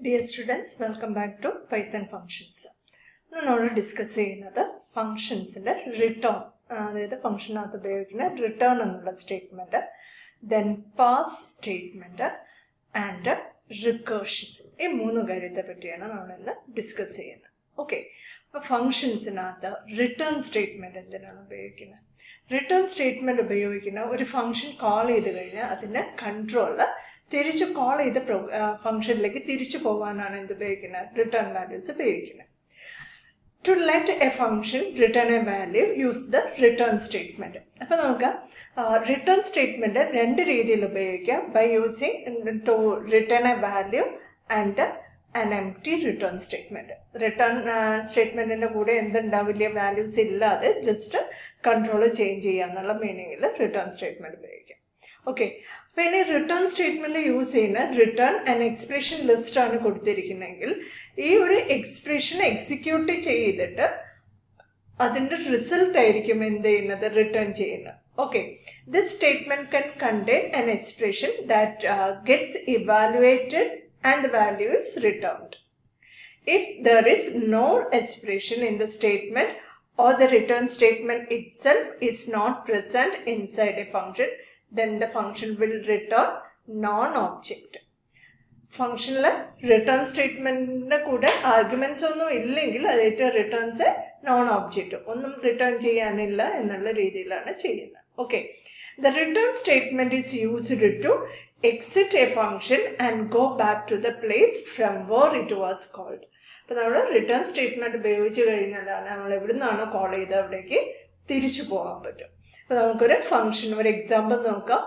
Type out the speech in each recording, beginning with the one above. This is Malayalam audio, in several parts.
Dear students, welcome back to Python functions. Now we will discuss functions return. The function of the return statement, then pass statement, and recursion. These three we will discuss. Okay. Functions return statement. Return statement is function call control. തിരിച്ചു കോൾ ചെയ്ത ഫംഗ്ഷനിലേക്ക് തിരിച്ചു പോകാനാണ് എന്ത് ഉപയോഗിക്കുന്നത് റിട്ടേൺ വാല്യൂസ് ഉപയോഗിക്കുന്നത്. To let a function return a value use the return statement. അപ്പോൾ നമുക്ക് റിട്ടേൺ സ്റ്റേറ്റ്മെന്റ് രണ്ട് രീതിയിൽ ഉപയോഗിക്കാം. By using to return a value and an empty return statement. Return statementന്റെ കൂടെ എന്തുണ്ടാവില്ല, വാല്യൂസ് ഇല്ലാതെ ജസ്റ്റ് കൺട്രോൾ ചേഞ്ച് ചെയ്യാന്നുള്ള മീനിങ്ങിൽ റിട്ടേൺ സ്റ്റേറ്റ്മെന്റ് ഉപയോഗിക്കാം. ഓക്കെ, അപ്പോൾ ഇനി റിട്ടേൺ സ്റ്റേറ്റ്മെന്റ് യൂസ് ചെയ്യുന്ന റിട്ടേൺ ആൻഡ് എക്സ്പ്രഷൻ ലിസ്റ്റ് ആണ് കൊടുത്തിരിക്കുന്നതെങ്കിൽ ഈ ഒരു എക്സ്പ്രഷൻ എക്സിക്യൂട്ട് ചെയ്തിട്ട് അതിന്റെ റിസൾട്ട് ആയിരിക്കും എന്ത് ചെയ്യുന്നത്, റിട്ടേൺ ചെയ്യുന്നത്. Okay, this statement can contain an expression that gets evaluated and the value is returned. If there is no expression in the statement or the return statement itself is not present inside a function, then the function will return non-object. Functional return statement kuda arguments onnu illengil adittu returns a non-object onnum return cheyanilla ennulla reethiyilana cheyyunna. Okay, the return statement is used to exit a function and go back to the place from where it was called. അപ്പോൾ നമ്മൾ റിട്ടേൺ സ്റ്റേറ്റ്മെന്റ് ഉപയോഗിച്ച് കഴിഞ്ഞാലാണ് നമ്മൾ എവിടെ നിന്നാണോ കോൾ ചെയ്ത് അവിടേക്ക് തിരിച്ചു പോകാൻ പറ്റും. അപ്പോൾ നമുക്കൊരു ഫംഗ്ഷൻ ഒരു എക്സാമ്പിൾ നോക്കാം.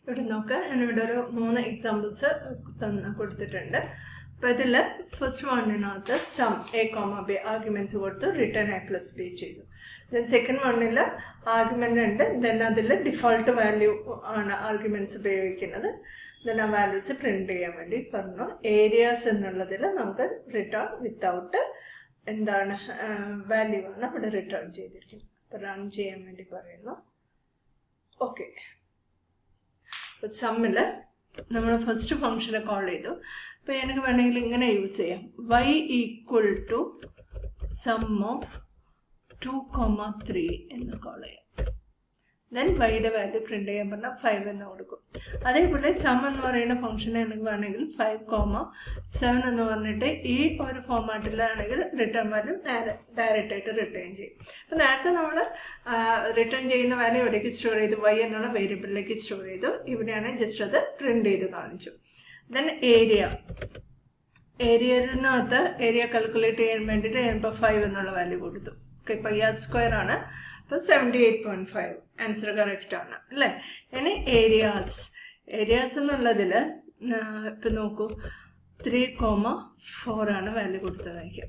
ഇവിടെ നോക്കാം, ഞാനിവിടെ ഒരു 3 എക്സാമ്പിൾസ് കൊടുത്തിട്ടുണ്ട്. അപ്പോൾ ഇതിൽ ഫസ്റ്റ് വണ്ണിനകത്ത് sum a comma b arguments കൊടുത്ത് റിട്ടേൺ എ പ്ലസ് ബി ചെയ്തു. ദെൻ സെക്കൻഡ് വണ്ണിൽ ആർഗ്യുമെന്റ് ഉണ്ട്, ദെൻ അതിൽ ഡിഫോൾട്ട് വാല്യൂ ആണ് ആർഗ്യുമെന്റ്സ് ഉപയോഗിക്കുന്നത്. ദെൻ ആ വാല്യൂസ് പ്രിന്റ് ചെയ്യാൻ വേണ്ടി പറഞ്ഞു. ഏരിയാസ് എന്നുള്ളതിൽ നമുക്ക് റിട്ടേൺ വിത്തൗട്ട് എന്താണ് വാല്യൂ ആണ് ഇവിടെ റിട്ടേൺ ചെയ്തിരിക്കുന്നത്. അപ്പോൾ റൺ ചെയ്യാൻ വേണ്ടി പറയുന്നു. ഓക്കെ, അപ്പോൾ സമ്മിൽ നമ്മൾ ഫസ്റ്റ് ഫംഗ്ഷനെ കോൾ ചെയ്തു. അപ്പോൾ എനിക്ക് വേണമെങ്കിൽ ഇങ്ങനെ യൂസ് ചെയ്യാം, y equal to sum of 2,3 എന്ന് കോൾ ചെയ്യാം. ദെൻ വൈയുടെ വാല്യൂ പ്രിന്റ് ചെയ്യാൻ പറഞ്ഞാൽ 5 എന്ന് കൊടുക്കും. അതേപോലെ സം എന്ന് പറയുന്ന ഫംഗ്ഷൻ എനിക്ക് വേണമെങ്കിൽ 5,7 എന്ന് പറഞ്ഞിട്ട് ഈ ഒരു ഫോമാറ്റിലാണെങ്കിൽ റിട്ടേൺ വാല്യൂ ഡയറക്റ്റ് ആയിട്ട് റിട്ടേൺ ചെയ്യും. അപ്പം നേരത്തെ നമ്മൾ റിട്ടേൺ ചെയ്യുന്ന വാല്യൂ എവിടേക്ക് സ്റ്റോർ ചെയ്തു, y എന്നുള്ള വേരിയബിളിലേക്ക് സ്റ്റോർ ചെയ്തു. ഇവിടെയാണ് ജസ്റ്റ് അത് പ്രിന്റ് ചെയ്ത് കാണിച്ചു. ദെൻ ഏരിയതിനകത്ത് ഏരിയ കാൽക്കുലേറ്റ് ചെയ്യാൻ വേണ്ടിയിട്ട് ഞാനിപ്പോൾ 5 എന്നുള്ള വാല്യൂ കൊടുത്തു. ഓക്കെ, ഇപ്പോൾ r² ആണ്, അപ്പോൾ 78.5 ആൻസർ കറക്റ്റ് ആണ് അല്ലേ. ഇനി ഏരിയാസ് എന്നുള്ളതിൽ ഇപ്പം നോക്കൂ, 3,4 ആണ് വാല്യൂ കൊടുത്തത്. എനിക്ക്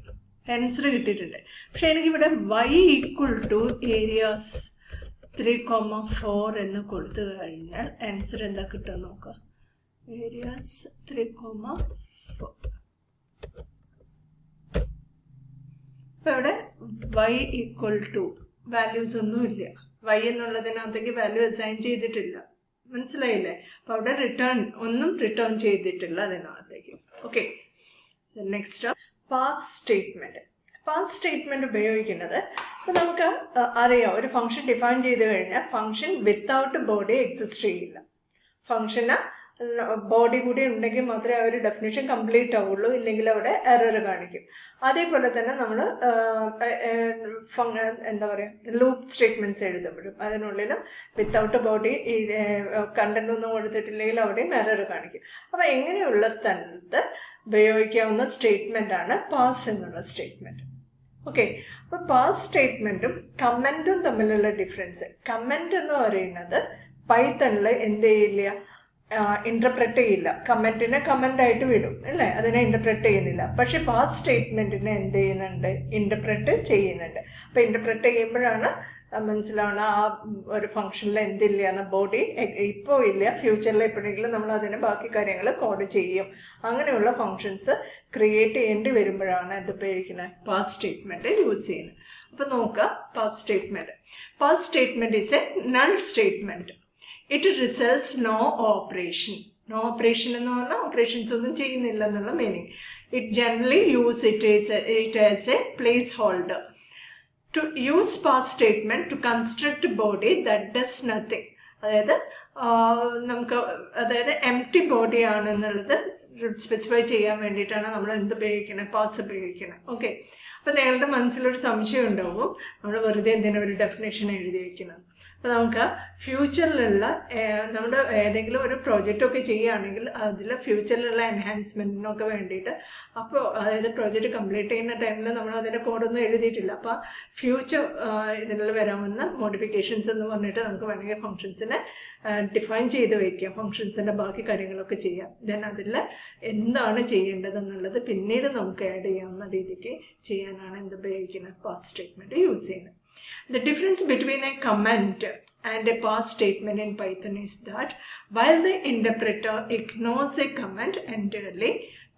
ആൻസർ കിട്ടിയിട്ടുണ്ട്. പക്ഷെ എനിക്കിവിടെ y ഈക്വൽ ടു ഏരിയാസ് 3,4 എന്ന് കൊടുത്തു കഴിഞ്ഞാൽ ആൻസർ എന്താ കിട്ടുക നോക്കാം. ഏരിയാസ് 3,4. ഇപ്പം ഇവിടെ y ഈക്വൽ ടു വാല്യൂസ് ഒന്നും ഇല്ല, y എന്നുള്ളതിനകത്തേക്ക് വാല്യൂ അസൈൻ ചെയ്തിട്ടില്ല. മനസ്സിലായില്ലേ? അപ്പോൾ അവിടെ ഒന്നും റിട്ടേൺ ചെയ്തിട്ടില്ല അതിനകത്തേക്ക്. Okay, next pass statement. Pass statement ഉപയോഗിക്കുന്നത് ഇപ്പം നമുക്ക് അറിയാം, ഒരു ഫംഗ്ഷൻ ഡിഫൈൻ ചെയ്ത് കഴിഞ്ഞാൽ ഫംഗ്ഷൻ വിത്തൗട്ട് ബോഡി എക്സിസ്റ്റ് ചെയ്യില്ല. ഫംഗ്ഷന് ബോഡി കൂടി ഉണ്ടെങ്കിൽ മാത്രമേ ആ ഒരു ഡെഫിനേഷൻ കംപ്ലീറ്റ് ആവുള്ളൂ, ഇല്ലെങ്കിൽ അവിടെ എറർ കാണിക്കും. അതേപോലെ തന്നെ നമ്മൾ എന്താ പറയുക, ലൂപ്പ് സ്റ്റേറ്റ്മെന്റ്സ് എഴുതുമ്പോഴും അതിനുള്ളിലും വിത്തൗട്ട് ബോഡി കണ്ടന്റ് ഒന്നും കൊടുത്തിട്ടില്ലെങ്കിൽ അവിടെയും എറർ കാണിക്കും. അപ്പം എങ്ങനെയുള്ള സ്ഥലത്ത് ഉപയോഗിക്കാവുന്ന സ്റ്റേറ്റ്മെന്റ് ആണ് പാസ് എന്നുള്ള സ്റ്റേറ്റ്മെന്റ്. ഓക്കെ, അപ്പോൾ പാസ് സ്റ്റേറ്റ്മെന്റും കമന്റും തമ്മിലുള്ള ഡിഫറൻസ്. കമന്റ് എന്ന് പറയുന്നത് പൈത്തണിൽ എന്ത് ചെയ്യില്ല, ഇന്റർപ്രറ്റ് ചെയ്യില്ല. കമന്റിനെ കമന്റ് ആയിട്ട് വിടും അല്ലേ, അതിനെ ഇന്റർപ്രറ്റ് ചെയ്യുന്നില്ല. പക്ഷെ പാസ് സ്റ്റേറ്റ്മെന്റിനെ എന്ത് ചെയ്യുന്നുണ്ട്, ഇന്റർപ്രറ്റ് ചെയ്യുന്നുണ്ട്. അപ്പൊ ഇന്റർപ്രറ്റ് ചെയ്യുമ്പോഴാണ് മനസ്സിലാവണം ആ ഒരു ഫംഗ്ഷനിൽ എന്തില്ല എന്ന ബോഡി ഇപ്പോൾ ഇല്ല, ഫ്യൂച്ചറിൽ എപ്പോഴെങ്കിലും നമ്മൾ അതിന് ബാക്കി കാര്യങ്ങൾ കോഡ് ചെയ്യും. അങ്ങനെയുള്ള ഫംഗ്ഷൻസ് ക്രിയേറ്റ് ചെയ്യേണ്ടി വരുമ്പോഴാണ് ഇത് ഉപയോഗിക്കുന്നത്, പാസ് സ്റ്റേറ്റ്മെന്റ് യൂസ് ചെയ്യുന്നത്. അപ്പൊ നോക്കുക, pass statement is a null statement. It results no operation. No operation എന്ന് പറഞ്ഞാൽ ഓപ്പറേഷൻസ് ഒന്നും ചെയ്യുന്നില്ല എന്നുള്ള meaning. It generally use it as a place holder. To use past statement to construct a body that does nothing. അതായത് നമുക്ക് എംപ്റ്റി ബോഡി ആണെന്നുള്ളത് സ്പെസിഫൈ ചെയ്യാൻ വേണ്ടിയിട്ടാണ് നമ്മൾ എന്ത് ഉപയോഗിക്കുന്നത്, പാസ് ഉപയോഗിക്കുന്നത്. ഓക്കെ, അപ്പോൾ നിങ്ങളുടെ മനസ്സിലൊരു സംശയം ഉണ്ടാവും, നമ്മൾ വെറുതെ എന്തിനാ ഒരു ഡെഫിനേഷൻ എഴുതി വയ്ക്കുന്നത്. അപ്പോൾ നമുക്ക് ഫ്യൂച്ചറിലുള്ള നമ്മുടെ ഏതെങ്കിലും ഒരു പ്രോജക്റ്റൊക്കെ ചെയ്യുകയാണെങ്കിൽ അതിൽ ഫ്യൂച്ചറിലുള്ള എൻഹാൻസ്മെൻറ്റിനൊക്കെ വേണ്ടിയിട്ട്, അപ്പോൾ അതായത് പ്രോജക്റ്റ് കംപ്ലീറ്റ് ചെയ്യുന്ന ടൈമിൽ നമ്മൾ അതിൻ്റെ കോഡൊന്നും എഴുതിയിട്ടില്ല, അപ്പോൾ ഫ്യൂച്ചർ ഇതിൽ വരാവുന്ന മോഡിഫിക്കേഷൻസ് എന്ന് പറഞ്ഞിട്ട് നമുക്ക് വേണമെങ്കിൽ ഫങ്ഷൻസിനെ ഡിഫൈൻ ചെയ്ത് വയ്ക്കാം, ഫങ്ഷൻസിൻ്റെ ബാക്കി കാര്യങ്ങളൊക്കെ ചെയ്യാം. ദെൻ അതിൽ എന്താണ് ചെയ്യേണ്ടതെന്നുള്ളത് പിന്നീട് നമുക്ക് ആഡ് ചെയ്യാവുന്ന രീതിക്ക് ചെയ്യാനാണ് എന്ത് ഉപയോഗിക്കുന്നത്, പാസ് സ്റ്റേറ്റ്മെൻറ്റ് യൂസ് ചെയ്യുന്നത്. The difference between a comment and a pass statement in Python is that while the interpreter ignores a comment entirely,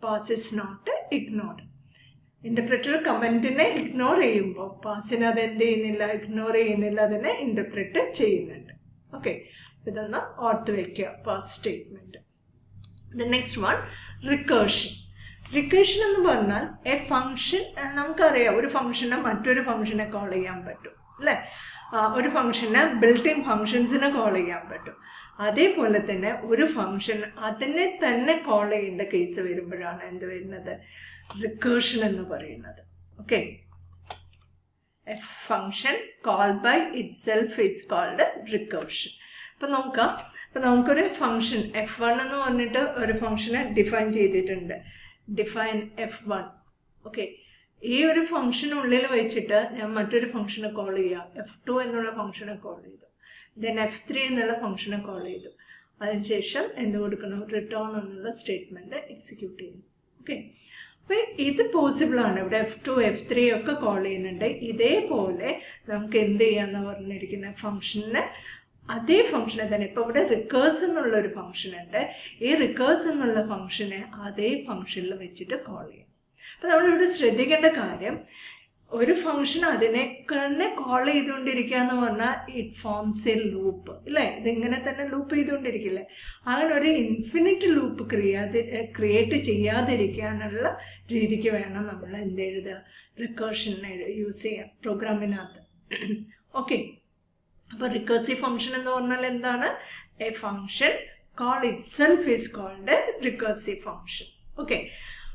pass is not ignored. Interpreter കമൻറ്റിനെ ഇഗ്നോർ ചെയ്യുമ്പോൾ പാസിന് അത് എന്ത് ചെയ്യുന്നില്ല, ഇഗ്നോർ ചെയ്യുന്നില്ല, അതിനെ ഇൻ്റർപ്രറ്റ് ചെയ്യുന്നുണ്ട്. ഓക്കെ, ഇതൊന്ന് ഓർത്ത് വയ്ക്കുക, pass statement. The next one, recursion. Recursion എന്ന് പറഞ്ഞാൽ എ ഫംഗ്ഷൻ, നമുക്കറിയാം ഒരു ഫംഗ്ഷനെ മറ്റൊരു ഫംഗ്ഷനെ കോൾ ചെയ്യാൻ പറ്റും അല്ലേ, ഒരു ഫംഗ്ഷനെ ബിൽറ്റ് ഇൻ ഫംഗ്ഷൻസിനെ കോൾ ചെയ്യാൻ പറ്റും. അതേപോലെ തന്നെ ഒരു ഫംഗ്ഷൻ അതിനെ തന്നെ കോൾ ചെയ്യേണ്ട കേസ് വരുമ്പോഴാണ് എന്ത് വരുന്നത്, റിക്കേർഷൻ എന്ന് പറയുന്നത്. Okay, a function called by itself is called recursion. അപ്പം നോക്കാം, അപ്പം നമുക്കൊരു ഫംഗ്ഷൻ f1 എന്ന് പറഞ്ഞിട്ട് ഒരു ഫംഗ്ഷനെ ഡിഫൈൻ ചെയ്തിട്ടുണ്ട്, ഡിഫൈൻ f1. ഓക്കെ, ഈ ഒരു ഫംഗ്ഷനുള്ളിൽ വെച്ചിട്ട് ഞാൻ മറ്റൊരു ഫംഗ്ഷനെ കോൾ ചെയ്യാം, f2 എന്നുള്ള ഫംഗ്ഷനെ കോൾ ചെയ്തു, ദെൻ f3 എന്നുള്ള ഫംഗ്ഷനെ കോൾ ചെയ്തു, അതിനുശേഷം എന്ത് കൊടുക്കണം, റിട്ടേൺ എന്നുള്ള സ്റ്റേറ്റ്മെൻറ്റ് എക്സിക്യൂട്ട് ചെയ്യുന്നു. ഓക്കെ, അപ്പോൾ ഇത് പോസിബിളാണ്, ഇവിടെ f2 f3 ഒക്കെ കോൾ ചെയ്യുന്നുണ്ട്. ഇതേപോലെ നമുക്ക് എന്ത് ചെയ്യാമെന്ന് പറഞ്ഞിരിക്കുന്ന ഫംഗ്ഷനെ, അതേ ഫംഗ്ഷനെ തന്നെ, ഇപ്പോൾ ഇവിടെ റിക്കേഴ്സ് എന്നുള്ളൊരു ഫംഗ്ഷൻ ഉണ്ട്, ഈ റിക്കേഴ്സ് എന്നുള്ള ഫംഗ്ഷനെ അതേ ഫംഗ്ഷനിൽ വെച്ചിട്ട് കോൾ ചെയ്യും. അപ്പോൾ നമ്മളിവിടെ ശ്രദ്ധിക്കേണ്ട കാര്യം, ഒരു ഫംഗ്ഷൻ അതിനെ തന്നെ കോൾ ചെയ്തുകൊണ്ടിരിക്കുക എന്ന് പറഞ്ഞാൽ ഇറ്റ് ഫോംസ് എ ലൂപ്പ് ഇല്ലേ, ഇതിങ്ങനെ തന്നെ ലൂപ്പ് ചെയ്തുകൊണ്ടിരിക്കില്ലേ. അങ്ങനെ ഒരു ഇൻഫിനിറ്റ് ലൂപ്പ് ക്രിയേറ്റ് ചെയ്യാതിരിക്കാനുള്ള രീതിക്ക് വേണം നമ്മൾ എന്ത് എഴുതുക, റിക്കേർഷനെ യൂസ് ചെയ്യാം പ്രോഗ്രാമിനകത്ത്. ഓക്കെ, അപ്പോൾ റിക്കേർസീവ് ഫംഗ്ഷൻ എന്ന് പറഞ്ഞാൽ എന്താണ്, a function call itself is called recursive function. Okay,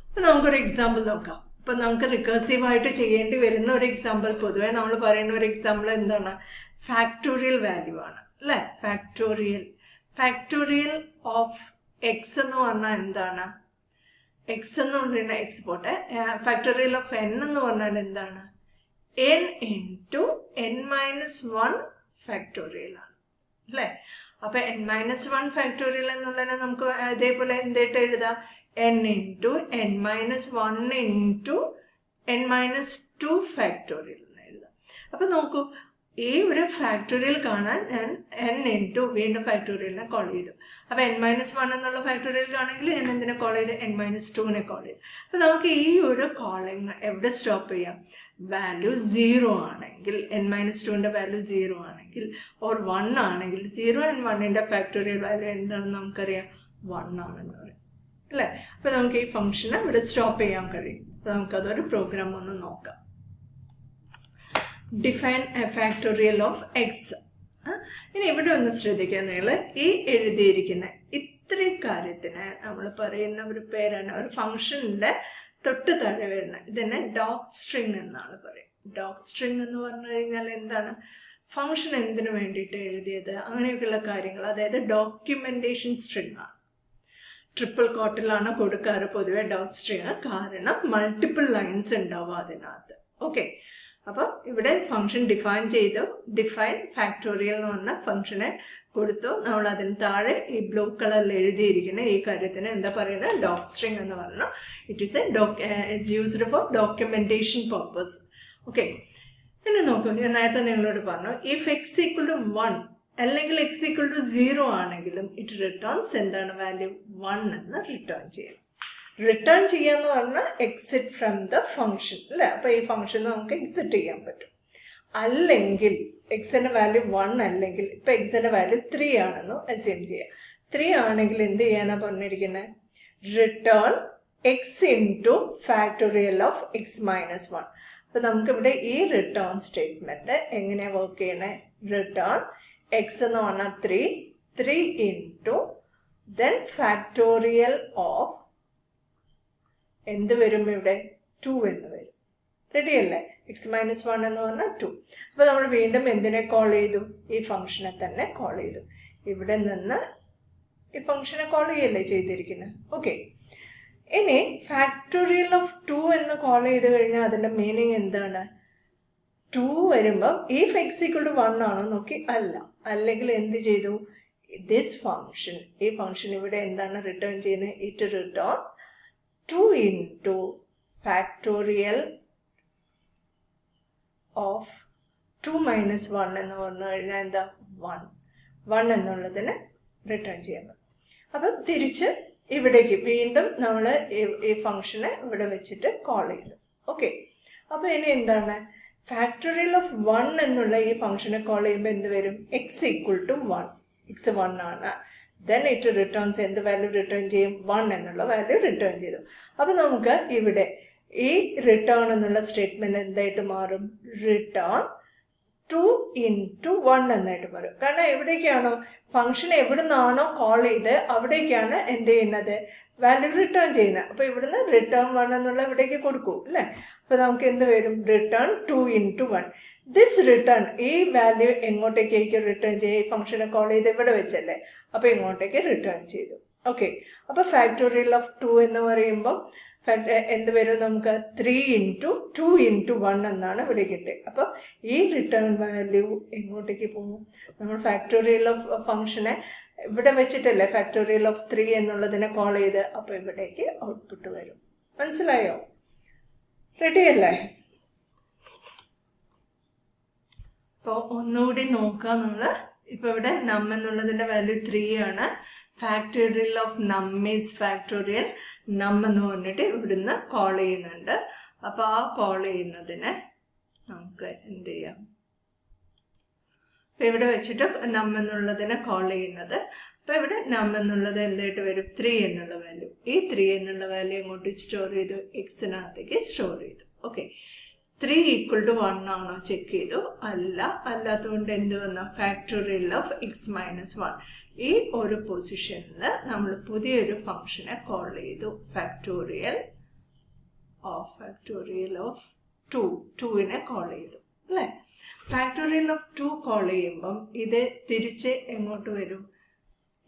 അപ്പോൾ നമുക്കൊരു എക്സാമ്പിൾ നോക്കാം. അപ്പോൾ നമുക്ക് റിക്കേർസീവ് ആയിട്ട് ചെയ്യേണ്ടി വരുന്ന ഒരു എക്സാമ്പിൾ, പൊതുവേ നമ്മൾ പറയുന്ന ഒരു എക്സാമ്പിൾ എന്താണ്, ഫാക്ടോറിയൽ വാല്യൂ ആണ് അല്ലേ. ഫാക്ടോറിയൽ ഓഫ് എക്സ് എന്ന് പറഞ്ഞാൽ എന്താണ്, എക്സ് എന്ന് പറയുന്ന എക്സ് പോട്ടെ, ഫാക്ടോറിയൽ ഓഫ് എൻ എന്ന് പറഞ്ഞാൽ എന്താണ്, n into n-1 ഫാക്ടോറിയൽ ആണ് അല്ലേ. അപ്പോൾ n-1 ഫാക്ടോറിയൽ എന്നുള്ളതിനെ നമുക്ക് അതേപോലെ എന്തായിട്ട് എഴുതാം, n into n-1 into n-2 factorial എന്ന് എഴുതാം. അപ്പോൾ നോക്കൂ, ഈ ഒരു ഫാക്ടോറിയൽ കാണാൻ ഞാൻ n into വീണ്ടും ഫാക്ടോറിയലിനെ കോൾ ചെയ്തു. അപ്പോൾ n-1 എന്നുള്ള ഫാക്ടോറിയൽ ആണെങ്കിൽ ഞാൻ എന്തിനെ കോൾ ചെയ്ത്, n-2നെ കോൾ ചെയ്തു. അപ്പോൾ നമുക്ക് ഈ ഒരു കോളിങ് എവിടെ സ്റ്റോപ്പ് ചെയ്യാം, വാല്യൂ 0 ആണെങ്കിൽ, n-2ൻ്റെ വാല്യൂ 0 ആണെങ്കിൽ, ഓർ 1 ആണെങ്കിൽ, 0 and 1ൻ്റെ ഫാക്ടോറിയൽ വാല്യൂ എന്താണെന്ന് നമുക്കറിയാം, 1 ആണെന്ന് പറയും അല്ലേ. അപ്പോൾ നമുക്ക് ഈ ഫംഗ്ഷനെ ഇവിടെ സ്റ്റോപ്പ് ചെയ്യാൻ കഴിയും. അപ്പോൾ നമുക്കതൊരു പ്രോഗ്രാം ഒന്ന് നോക്കാം. Define A factorial of X. ഇനി ഇവിടെ ഒന്ന് ശ്രദ്ധിക്കുക, നിങ്ങൾ ഈ എഴുതിയിരിക്കുന്ന ഇത്രയും കാര്യത്തിന് നമ്മൾ പറയുന്ന ഒരു പേരാണ്, ഒരു ഫംഗ്ഷനിലെ തൊട്ട് താഴെ വരുന്ന ഇതിനെ ഡോഗ് സ്ട്രിങ് എന്നാണ് പറയും. ഡോഗ് സ്ട്രിങ് എന്ന് പറഞ്ഞു കഴിഞ്ഞാൽ എന്താണ്, ഫംഗ്ഷൻ എന്തിനു വേണ്ടിയിട്ട് എഴുതിയത് അങ്ങനെയൊക്കെയുള്ള കാര്യങ്ങൾ, അതായത് ഡോക്യുമെന്റേഷൻ സ്ട്രിങ് ആണ്. ട്രിപ്പിൾ കോട്ടിലാണ് കൊടുക്കാറ് പൊതുവെ ഡോഗ് സ്ട്രിങ്, കാരണം മൾട്ടിപ്പിൾ ലൈൻസ് ഉണ്ടാവും അതിനകത്ത്. ഓക്കെ, അപ്പോൾ ഇവിടെ ഫംഗ്ഷൻ ഡിഫൈൻ ചെയ്തു, ഡിഫൈൻ ഫാക്ടോറിയൽ എന്ന് പറഞ്ഞ ഫംഗ്ഷനെ കൊടുത്തു. നമ്മൾ അതിന് താഴെ ഈ ബ്ലൂ കളറിൽ എഴുതിയിരിക്കുന്ന ഈ കാര്യത്തിന് എന്താ പറയുന്നത്, ഡോഗ് സ്ട്രിങ് എന്ന് പറഞ്ഞു. It is it's used for documentation purpose. Okay, പിന്നെ നോക്കൂ, ഞാൻ നേരത്തെ നിങ്ങളോട് പറഞ്ഞു, ഇഫ് എക്സ് ഈക്വൽ ടു 1 അല്ലെങ്കിൽ എക്സ് ഈക്വൽ ടു 0 ആണെങ്കിലും ഇറ്റ് റിട്ടേൺസ് എന്താണ്, വാല്യൂ 1 എന്ന് റിട്ടേൺ ചെയ്യും. റിട്ടേൺ ചെയ്യാന്ന് പറഞ്ഞാൽ എക്സിറ്റ് ഫ്രം ദ ഫംഗ്ഷൻ അല്ലേ. അപ്പോൾ ഈ ഫംഗ്ഷൻ നമുക്ക് എക്സിറ്റ് ചെയ്യാൻ പറ്റും. അല്ലെങ്കിൽ എക്സിൻ്റെ വാല്യൂ 1 അല്ലെങ്കിൽ ഇപ്പോൾ എക്സിൻ്റെ വാല്യൂ 3 ആണെന്ന് അസ്യൂം ചെയ്യാം. 3 ആണെങ്കിൽ എന്ത് ചെയ്യാനാ പറഞ്ഞിരിക്കുന്നത്? Return X into factorial of X minus 1. അപ്പോൾ നമുക്കിവിടെ ഈ റിട്ടേൺ സ്റ്റേറ്റ്മെൻറ്റ് എങ്ങനെയാണ് വർക്ക് ചെയ്യണേ? റിട്ടേൺ എക്സ് എന്ന് പറഞ്ഞാൽ 3 ഇൻറ്റു ദെൻ ഫാക്ടോറിയൽ ഓഫ് എന്ത് വരും ഇവിടെ? 2 എന്ന് വരും. റെഡിയല്ലേ? എക്സ് മൈനസ് 1 എന്ന് പറഞ്ഞാൽ 2. അപ്പോൾ നമ്മൾ വീണ്ടും എന്തിനെ കോൾ ചെയ്തു? ഈ ഫംഗ്ഷനെ തന്നെ കോൾ ചെയ്തു. ഇവിടെ നിന്ന് ഈ ഫംഗ്ഷനെ കോൾ ചെയ്യല്ലേ ചെയ്തിരിക്കുന്നത്. ഓക്കെ, ഇനി ഫാക്ടോറിയൽ ഓഫ് 2 എന്ന് കോൾ ചെയ്ത് കഴിഞ്ഞാൽ അതിൻ്റെ മീനിങ് എന്താണ്? 2 വരുമ്പം ഈ എക്സ് ഈക്വൽ ടു 1 ആണോ നോക്കി? അല്ല. അല്ലെങ്കിൽ എന്ത് ചെയ്തു? ദിസ് ഫംഗ്ഷൻ, ഈ ഫംഗ്ഷൻ ഇവിടെ എന്താണ് റിട്ടേൺ ചെയ്യുന്നത്? It return 2 into factorial of 2 minus 1 എന്ന് പറഞ്ഞു കഴിഞ്ഞാൽ എന്താ? 1 എന്നുള്ളതിന് റിട്ടേൺ ചെയ്യാൻ. അപ്പം തിരിച്ച് ഇവിടേക്ക് വീണ്ടും നമ്മൾ ഈ ഫംഗ്ഷനെ ഇവിടെ വെച്ചിട്ട് കോൾ ചെയ്തു. ഓക്കെ, അപ്പോൾ ഇനി എന്താണ്? ഫാക്ടോറിയൽ ഓഫ് 1 എന്നുള്ള ഈ ഫംഗ്ഷനെ കോൾ ചെയ്യുമ്പോൾ എന്ത് വരും? X equal to 1. എക്സ് 1 ആണ്. ദെൻ ഇറ്റ് റിട്ടേൺസ് എന്ത് വാല്യൂ റിട്ടേൺ ചെയ്യും? 1 എന്നുള്ള വാല്യൂ റിട്ടേൺ ചെയ്തു. അപ്പോൾ നമുക്ക് ഇവിടെ ഈ റിട്ടേൺ എന്നുള്ള സ്റ്റേറ്റ്മെന്റ് എന്തായിട്ട് മാറും? റിട്ടേൺ 2 ഇൻറ്റു 1 എന്നായിട്ട് മാറും. കാരണം എവിടേക്കാണോ ഫംഗ്ഷൻ എവിടെ നിന്നാണോ കോൾ ചെയ്ത് അവിടേക്കാണ് എന്ത് ചെയ്യുന്നത്? വാല്യൂ റിട്ടേൺ ചെയ്യുന്നത്. അപ്പോൾ ഇവിടുന്ന് റിട്ടേൺ 1 എന്നുള്ള ഇവിടേക്ക് കൊടുക്കൂ അല്ലേ? അപ്പോൾ നമുക്ക് എന്ത് വരും? Return 2 into 1. ദിസ് റിട്ടേൺ, ഈ വാല്യൂ എങ്ങോട്ടേക്കായിരിക്കും റിട്ടേൺ ചെയ്യുക? ഈ ഫംഗ്ഷനെ കോൾ ചെയ്ത് ഇവിടെ വെച്ചല്ലേ, അപ്പോൾ ഇങ്ങോട്ടേക്ക് റിട്ടേൺ ചെയ്തു. ഓക്കെ, അപ്പോൾ ഫാക്ടോറിയൽ ഓഫ് 2 എന്ന് പറയുമ്പോൾ എന്ത് വരും? നമുക്ക് 3 ഇൻറ്റു 2 ഇൻറ്റു 1 എന്നാണ് ഇവിടെ കിട്ടുക. അപ്പോൾ ഈ റിട്ടേൺ വാല്യൂ എങ്ങോട്ടേക്ക് പോകും? നമ്മൾ ഫാക്ടോറിയൽ ഓഫ് ഫംഗ്ഷനെ ഇവിടെ വെച്ചിട്ടല്ലേ ഫാക്ടോറിയൽ ഓഫ് 3 എന്നുള്ളതിനെ കോൾ ചെയ്ത്, അപ്പോൾ ഇവിടേക്ക് ഔട്ട്പുട്ട് വരും. മനസ്സിലായോ? റെഡിയല്ലേ? അപ്പോൾ ഒന്നുകൂടി നോക്കാം നമ്മൾ. ഇപ്പോൾ ഇവിടെ നം എന്നുള്ളതിൻ്റെ വാല്യൂ 3 ആണ്. ഫാക്ടോറിയൽ ഓഫ് നം ഈസ് ഫാക്ടോറിയൽ നം എന്ന് പറഞ്ഞിട്ട് ഇവിടുന്ന് കോൾ ചെയ്യുന്നുണ്ട്. അപ്പോൾ ആ കോൾ ചെയ്യുന്നതിനെ നമുക്ക് എന്ത് ചെയ്യാം? അപ്പം ഇവിടെ വെച്ചിട്ട് നം എന്നുള്ളതിനെ കോൾ ചെയ്യുന്നത്. അപ്പം ഇവിടെ നം എന്നുള്ളത് എന്തായിട്ട് വരും? 3 എന്നുള്ള വാല്യൂ. ഈ 3 എന്നുള്ള വാല്യൂ എങ്ങോട്ട് സ്റ്റോർ ചെയ്തു? എക്സിനകത്തേക്ക് സ്റ്റോർ ചെയ്തു. ഓക്കെ, 3 ഈക്വൽ ടു 1 ആണോ ചെക്ക് ചെയ്തു? അല്ല. അല്ലാത്തതുകൊണ്ട് എന്ത് വന്നു? Factorial of X minus 1. ഈ ഒരു പൊസിഷനിൽ നമ്മൾ പുതിയൊരു ഫംഗ്ഷനെ കോൾ ചെയ്തു. ഫാക്ടോറിയൽ ഓഫ് 2നെ കോൾ ചെയ്തു അല്ലേ? ഫാക്ടോറിയൽ ഓഫ് 2 കോൾ ചെയ്യുമ്പം ഇത് തിരിച്ച് എങ്ങോട്ട് വരും?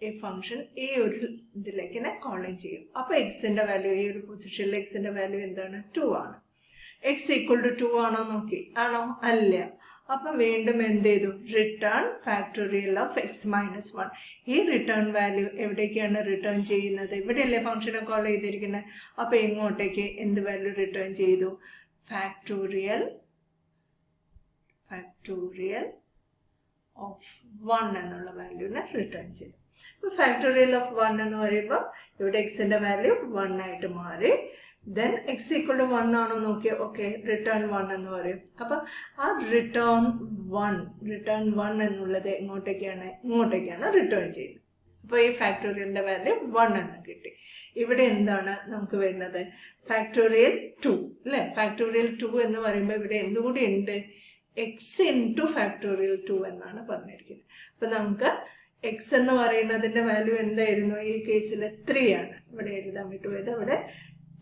ഈ ഫംഗ്ഷൻ ഈ ഒരു ഇതിലേക്ക് കോൾ ചെയ്യും. അപ്പോൾ എക്സിന്റെ വാല്യൂ, ഈ ഒരു പൊസിഷനിൽ എക്സിന്റെ വാല്യൂ എന്താണ്? 2 ആണ്. എക്സ് ഈക്വൽ ടു 2 ആണോ നോക്കി? ആണോ? അല്ല. അപ്പം വീണ്ടും എന്ത് ചെയ്തു? Return factorial of X minus 1. ഈ റിട്ടേൺ വാല്യൂ എവിടേക്കാണ് റിട്ടേൺ ചെയ്യുന്നത്? ഇവിടെയല്ലേ ഫംഗ്ഷനെ കോൾ ചെയ്തിരിക്കുന്നത്. അപ്പോൾ ഇങ്ങോട്ടേക്ക് എന്ത് വാല്യൂ റിട്ടേൺ ചെയ്തു? ഫാക്ടോറിയൽ ഓഫ് 1 എന്നുള്ള വാല്യൂനെ റിട്ടേൺ ചെയ്തു. അപ്പോൾ ഫാക്ടോറിയൽ ഓഫ് 1 എന്ന് പറയുമ്പോൾ ഇവിടെ എക്സിന്റെ വാല്യൂ 1 ആയിട്ട് മാറി. ദെൻ എക്സ് ഈക്വൽ ടു 1 ആണോ നോക്കിയാൽ ഓക്കെ, റിട്ടേൺ 1 എന്ന് പറയും. അപ്പം ആ റിട്ടേൺ 1 എന്നുള്ളത് ഇങ്ങോട്ടേക്കാണ് റിട്ടേൺ ചെയ്യുന്നത്. അപ്പോൾ ഈ ഫാക്ടോറിയലിന്റെ വാല്യൂ 1 എന്ന് കിട്ടി. ഇവിടെ എന്താണ് നമുക്ക് വരുന്നത്? ഫാക്ടോറിയൽ 2 അല്ലേ? ഫാക്ടോറിയൽ 2 എന്ന് പറയുമ്പോൾ ഇവിടെ എന്തുകൂടി ഉണ്ട്? എക്സ് ഇൻറ്റു ഫാക്ടോറിയൽ 2 എന്നാണ് പറഞ്ഞിരിക്കുന്നത്. അപ്പം നമുക്ക് എക്സ് എന്ന് പറയുന്നതിന്റെ വാല്യൂ എന്തായിരുന്നു? ഈ കേസിൽ 3 ആണ്. ഇവിടെ എഴുതാൻ വിട്ടുപോയത്. അവിടെ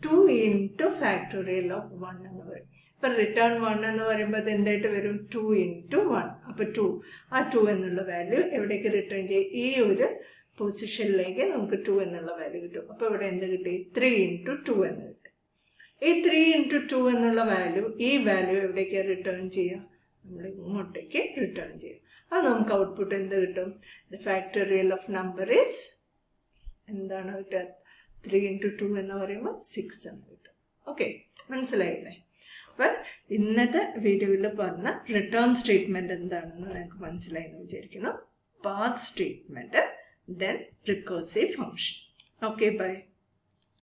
2 ഇൻറ്റു ഫാക്ടോറിയൽ ഓഫ് 1 എന്ന് പറയും. അപ്പം റിട്ടേൺ 1 എന്ന് പറയുമ്പോൾ അത് എന്തായിട്ട് വരും? 2 ഇൻറ്റു 1. അപ്പോൾ 2, ആ 2 എന്നുള്ള വാല്യൂ എവിടേക്ക് റിട്ടേൺ ചെയ്യും? ഈ ഒരു പൊസിഷനിലേക്ക് നമുക്ക് 2 എന്നുള്ള വാല്യൂ കിട്ടും. അപ്പോൾ ഇവിടെ എന്ത് കിട്ടി? 3 ഇൻറ്റു 2 എന്ന് കിട്ടും. ഈ 3 ഇൻറ്റു 2 എന്നുള്ള വാല്യൂ, ഈ വാല്യൂ എവിടേക്ക് റിട്ടേൺ ചെയ്യുക? നമ്മൾ ഇങ്ങോട്ടേക്ക് റിട്ടേൺ ചെയ്യും. അത് നമുക്ക് ഔട്ട്പുട്ട് എന്ത് കിട്ടും? The factorial of number is എന്താണ് കിട്ടുക? 3 ഇൻറ്റു 2 എന്ന് പറയുമ്പോൾ 6 എന്ന് കിട്ടും. ഓക്കെ, മനസ്സിലായില്ലേ? അപ്പം ഇന്നത്തെ വീഡിയോയിൽ പറഞ്ഞ റിട്ടേൺ സ്റ്റേറ്റ്മെൻറ്റ് എന്താണെന്ന് നിങ്ങൾക്ക് മനസ്സിലായി എന്ന് വിചാരിക്കുന്നു. Pass statement, then recursive function. Okay, bye.